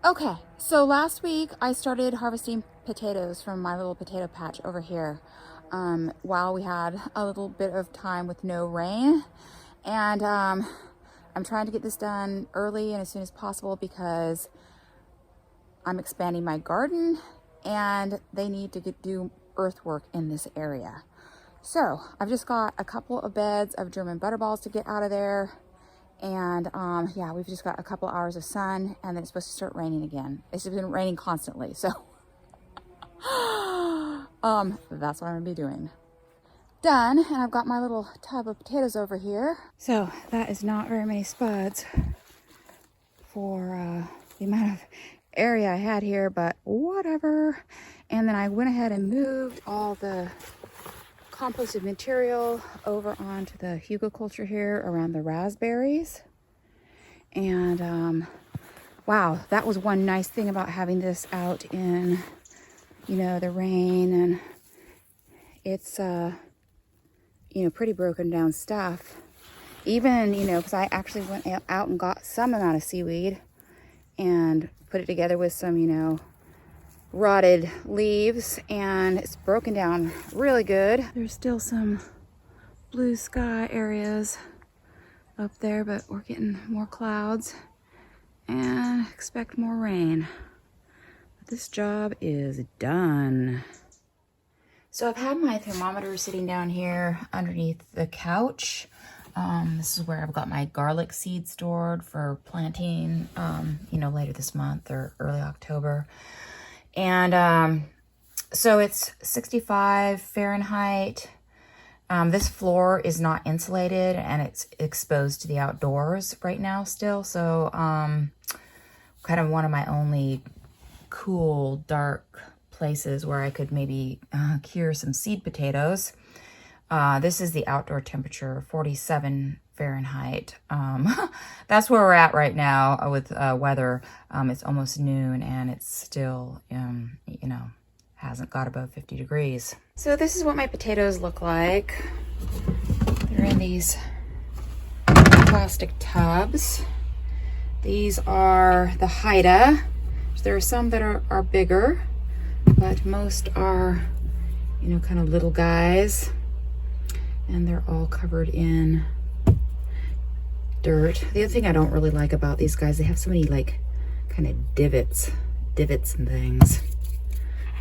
Okay, so last week I started harvesting potatoes from my little potato patch over here while we had a little bit of time with no rain. And I'm trying to get this done early and as soon as possible because I'm expanding my garden and they need to do earthwork in this area. So I've just got a couple of beds of German butterballs to get out of there. And yeah, we've just got a couple hours of sun and then it's supposed to start raining again. It's just been raining constantly. So that's what I'm gonna be doing. Done. And I've got my little tub of potatoes over here. So that is not very many spuds for the amount of area I had here, but whatever. And then I went ahead and moved all the composted material over onto the hugelkultur here around the raspberries. And wow, that was one nice thing about having this out in, you know, the rain. And it's you know, pretty broken down stuff. Even, you know, because I actually went out and got some amount of seaweed and put it together with some, you know, rotted leaves, and it's broken down really good. There's still some blue sky areas up there, but we're getting more clouds and expect more rain. But this job is done. So I've had my thermometer sitting down here underneath the couch. This is where I've got my garlic seed stored for planting, you know, later this month or early October. And so it's 65 Fahrenheit. This floor is not insulated and it's exposed to the outdoors right now still. So kind of one of my only cool, dark places where I could maybe cure some seed potatoes. This is the outdoor temperature, 47 Fahrenheit. That's where we're at right now with weather. It's almost noon and it's still, you know, hasn't got above 50 degrees. So this is what my potatoes look like. They're in these plastic tubs. These are the Haida. There are some that are bigger, but most are, you know, kind of little guys. And they're all covered in dirt. The other thing I don't really like about these guys, they have so many like kind of divots and things.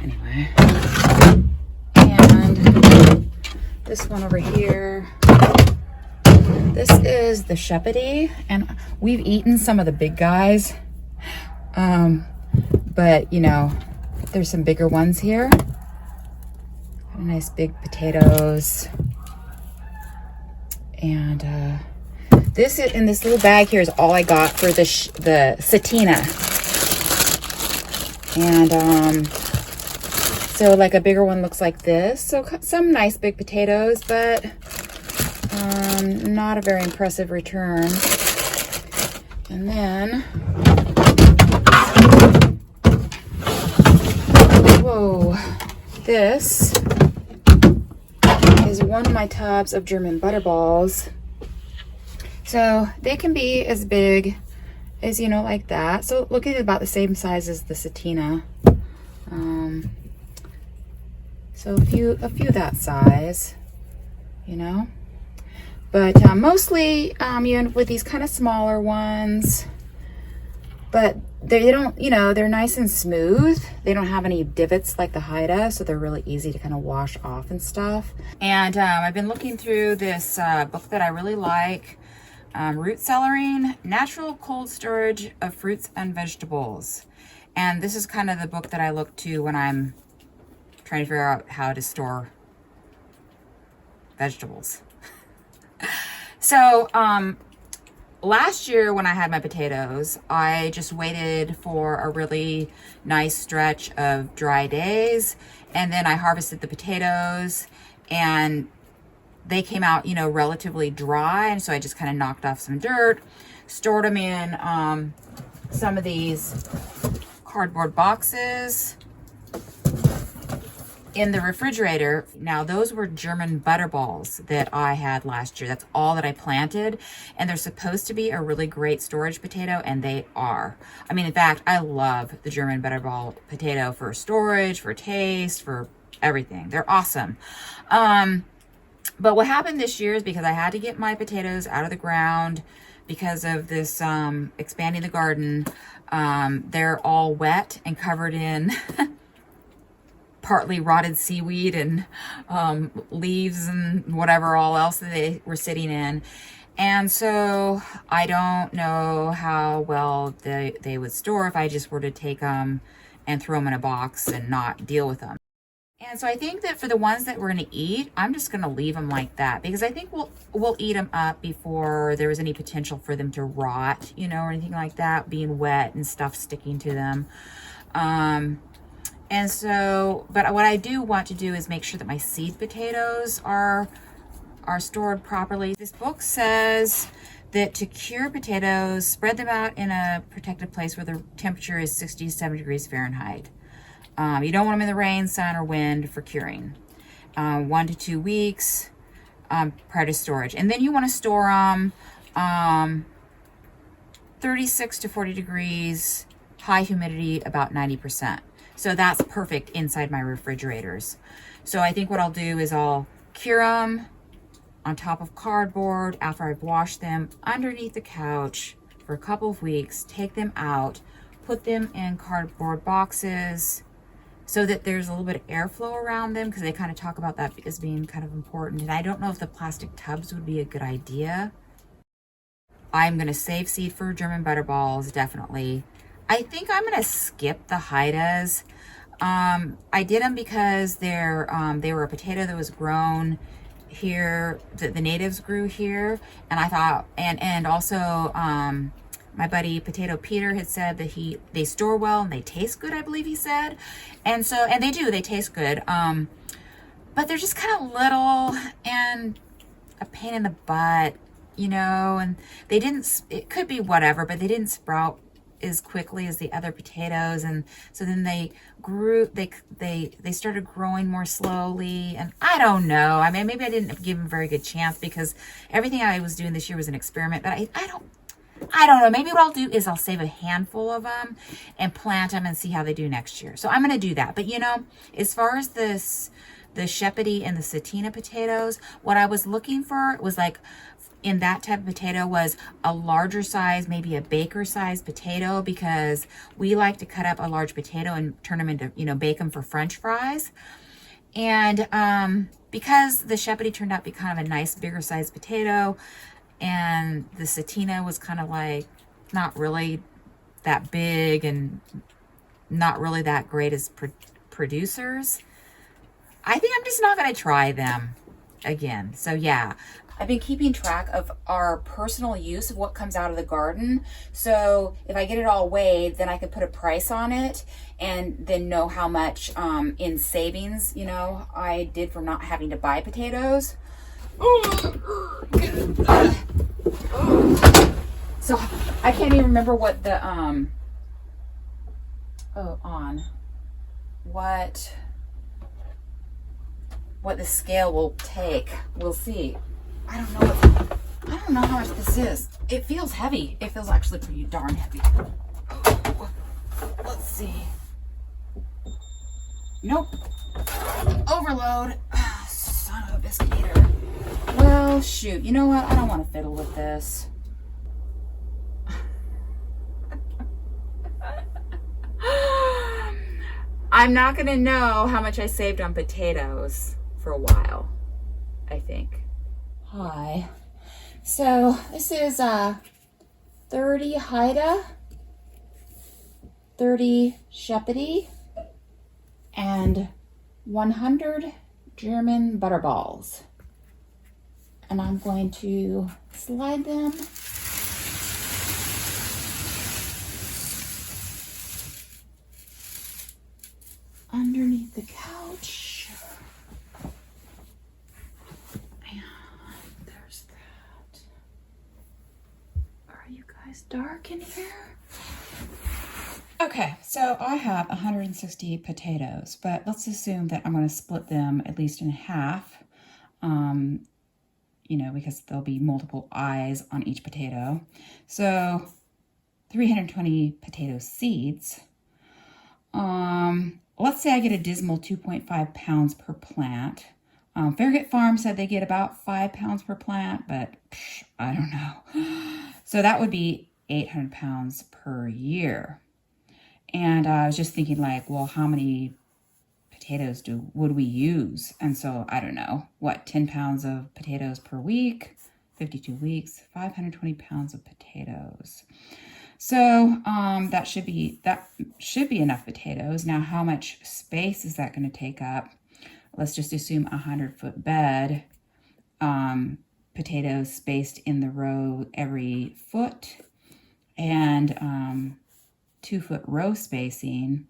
Anyway, and this one over here, this is the Shepody, and we've eaten some of the big guys, but you know, there's some bigger ones here. Nice big potatoes. And this is in this little bag here is all I got for the Satina. And so like a bigger one looks like this. So some nice big potatoes, but not a very impressive return. And then, whoa, this is one of my tubs of German butterballs. So they can be as big as, you know, like that. So look at about the same size as the Satina. So a few that size, you know. But mostly, you know, with these kind of smaller ones. But they don't, you know, they're nice and smooth. They don't have any divots like the Haida, so they're really easy to kind of wash off and stuff. And I've been looking through this book that I really like, Root Cellaring, Natural Cold Storage of Fruits and Vegetables. And this is kind of the book that I look to when I'm trying to figure out how to store vegetables. So, last year when I had my potatoes, I just waited for a really nice stretch of dry days, and then I harvested the potatoes, and they came out, you know, relatively dry, and so I just kind of knocked off some dirt, stored them in some of these cardboard boxes, in the refrigerator. Now those were German Butterballs that I had last year. That's all that I planted, and they're supposed to be a really great storage potato, and they are. I mean, in fact, I love the German Butterball potato for storage, for taste, for everything. They're awesome. But what happened this year is because I had to get my potatoes out of the ground because of this expanding the garden. They're all wet and covered in partly rotted seaweed and leaves and whatever all else that they were sitting in. And so I don't know how well they would store if I just were to take them and throw them in a box and not deal with them. And so I think that for the ones that we're going to eat, I'm just going to leave them like that, because I think we'll eat them up before there was any potential for them to rot, you know, or anything like that, being wet and stuff sticking to them. And so, but what I do want to do is make sure that my seed potatoes are stored properly. This book says that to cure potatoes, spread them out in a protected place where the temperature is 60 to 70 degrees Fahrenheit. You don't want them in the rain, sun, or wind for curing. 1 to 2 weeks prior to storage. And then you want to store them 36 to 40 degrees, high humidity, about 90%. So that's perfect inside my refrigerators. So I think what I'll do is I'll cure them on top of cardboard after I've washed them underneath the couch for a couple of weeks, take them out, put them in cardboard boxes so that there's a little bit of airflow around them, because they kind of talk about that as being kind of important. And I don't know if the plastic tubs would be a good idea. I'm going to save seed for German Butterballs, definitely. I think I'm going to skip the Haidas. I did them because they were a potato that was grown here, that the natives grew here. And I thought, and also, my buddy Potato Peter had said that they store well and they taste good, I believe he said. And so, and they do, they taste good. But they're just kind of little and a pain in the butt, you know, and they didn't, it could be whatever, but they didn't sprout as quickly as the other potatoes. And so then they grew, they started growing more slowly. And I don't know. I mean, maybe I didn't give them a very good chance because everything I was doing this year was an experiment, but I don't know. Maybe what I'll do is I'll save a handful of them and plant them and see how they do next year. So I'm going to do that. But you know, as far as the Shepody and the Satina potatoes, what I was looking for was like, in that type of potato was a larger size, maybe a baker size potato, because we like to cut up a large potato and turn them into, you know, bake them for French fries. And because the Shepody turned out to be kind of a nice bigger size potato, and the Satina was kind of like not really that big and not really that great as producers, I think I'm just not going to try them again. So yeah, I've been keeping track of our personal use of what comes out of the garden. So if I get it all weighed, then I could put a price on it and then know how much in savings, you know, I did from not having to buy potatoes. So I can't even remember what the what the scale will take. We'll see. I don't know how much this is. It feels heavy. It feels actually pretty darn heavy. Oh, let's see. Nope. Overload. Son of a biscuit eater. Well, shoot. You know what? I don't want to fiddle with this. I'm not going to know how much I saved on potatoes for a while, I think. Hi. So this is 30 Haida, 30 Shepody, and 100 German Butterballs. And I'm going to slide them underneath the couch. And there's that. Are you guys dark in here? Okay, so I have 160 potatoes, but let's assume that I'm going to split them at least in half, you know, because there'll be multiple eyes on each potato. So 320 potato seeds. Let's say I get a dismal 2.5 pounds per plant. Farragut Farm said they get about 5 pounds per plant, but I don't know. So that would be 800 pounds per year. And I was just thinking like, well, how many potatoes would we use? And so I don't know, what, 10 pounds of potatoes per week, 52 weeks, 520 pounds of potatoes. So that should be enough potatoes. Now, how much space is that going to take up? Let's just assume 100-foot bed. Potatoes spaced in the row every foot, and 2-foot row spacing.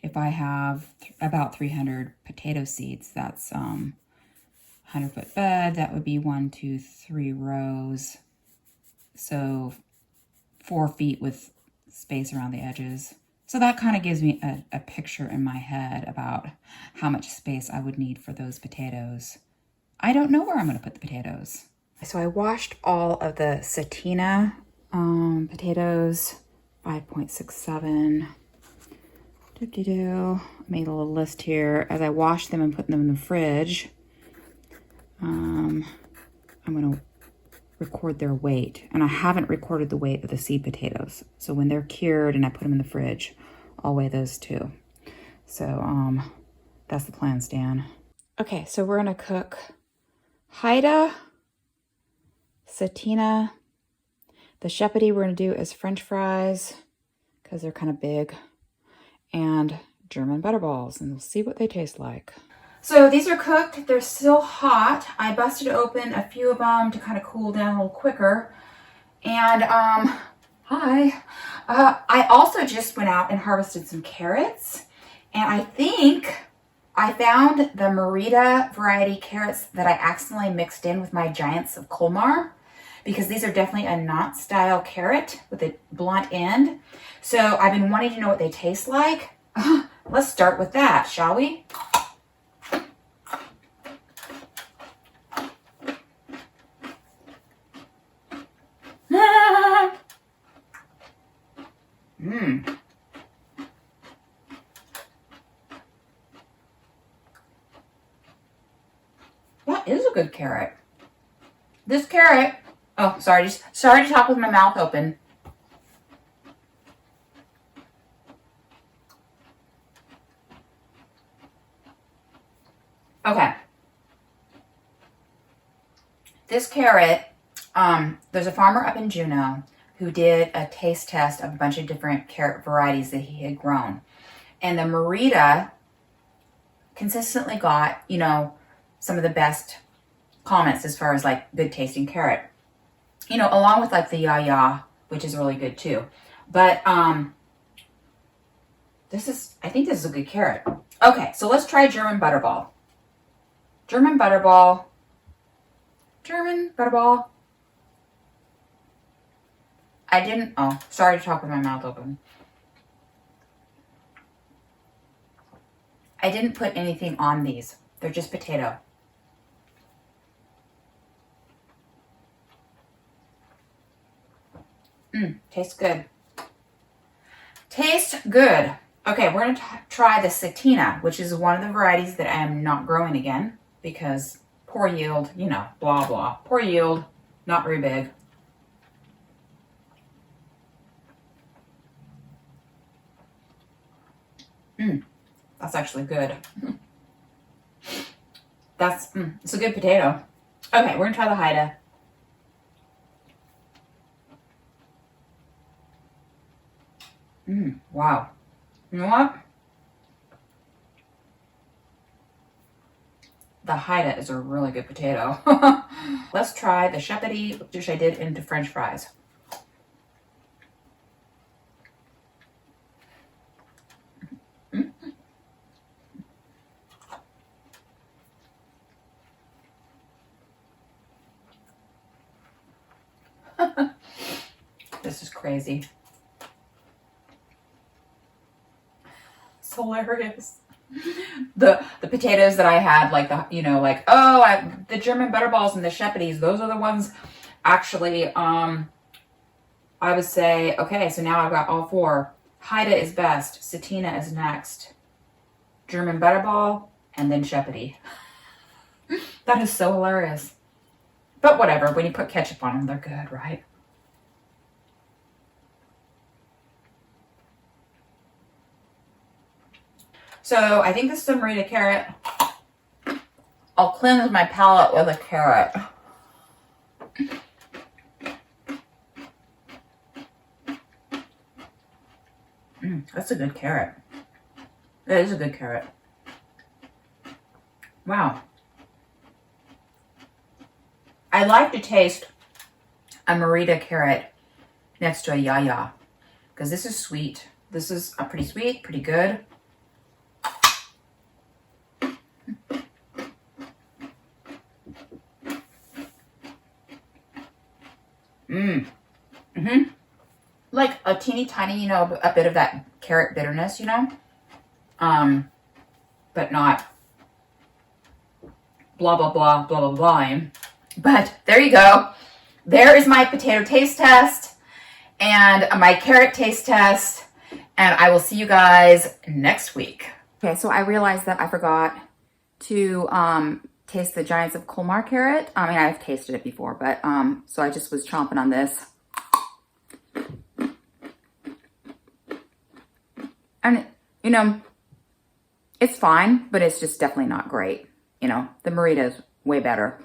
If I have about 300 potato seeds, that's 100-foot bed, that would be 1, 2, 3 rows. So 4 feet with space around the edges. So that kind of gives me a picture in my head about how much space I would need for those potatoes. I don't know where I'm going to put the potatoes. So I washed all of the Satina potatoes, 5.67. Doop-de-doo. Made a little list here. As I wash them and put them in the fridge, I'm going to record their weight. And I haven't recorded the weight of the seed potatoes. So when they're cured and I put them in the fridge, I'll weigh those too. So that's the plan, Stan. Okay, so we're going to cook Haida, Satina. The Shepody we're going to do is French fries because they're kind of big. And German Butterballs, and we'll see what they taste like. So these are cooked. They're still hot. I busted open a few of them to kind of cool down a little quicker. And hi. I also just went out and harvested some carrots. And I think I found the Merida variety carrots that I accidentally mixed in with my Giants of Colmar, because these are definitely a knot style carrot with a blunt end. So I've been wanting to know what they taste like. Let's start with that, shall we? That is a good carrot. This carrot, oh, sorry to talk with my mouth open. Okay. This carrot, there's a farmer up in Juneau who did a taste test of a bunch of different carrot varieties that he had grown. And the Merida consistently got, you know, some of the best comments as far as like good tasting carrot. You know, along with like the Ya, which is really good too. But I think this is a good carrot. Okay, so let's try German Butterball. German Butterball. Sorry to talk with my mouth open. I didn't put anything on these. They're just potato. Tastes good. Tastes good. Okay, we're going to try the Satina, which is one of the varieties that I am not growing again because poor yield, you know, blah, blah. Poor yield, not very big. That's actually good. It's a good potato. Okay, we're going to try the Haida. Wow. You know what? The Haida is a really good potato. Let's try the Shepody, which I did into French fries. This is crazy. It's hilarious. The potatoes that I had, like the, you know, like, oh, the German Butterballs and the Shepodies, those are the ones actually, I would say, okay, so now I've got all four. Haida is best. Satina is next. German Butterball, and then Shepody. That is so hilarious. But whatever, when you put ketchup on them, they're good, right? So I think this is a Merida carrot. I'll cleanse my palate with a carrot. That's a good carrot. That is a good carrot. Wow. I like to taste a Merida carrot next to a yaya, because this is sweet. This is a pretty sweet, pretty good. Like a teeny tiny, you know, a bit of that carrot bitterness, you know, but not blah, blah, blah, blah, blah, blah. But there you go. There is my potato taste test and my carrot taste test. And I will see you guys next week. Okay, so I realized that I forgot to taste the Giants of Colmar carrot. I mean, I've tasted it before, but so I just was chomping on this. And, you know, it's fine, but it's just definitely not great. You know, the Merida is way better.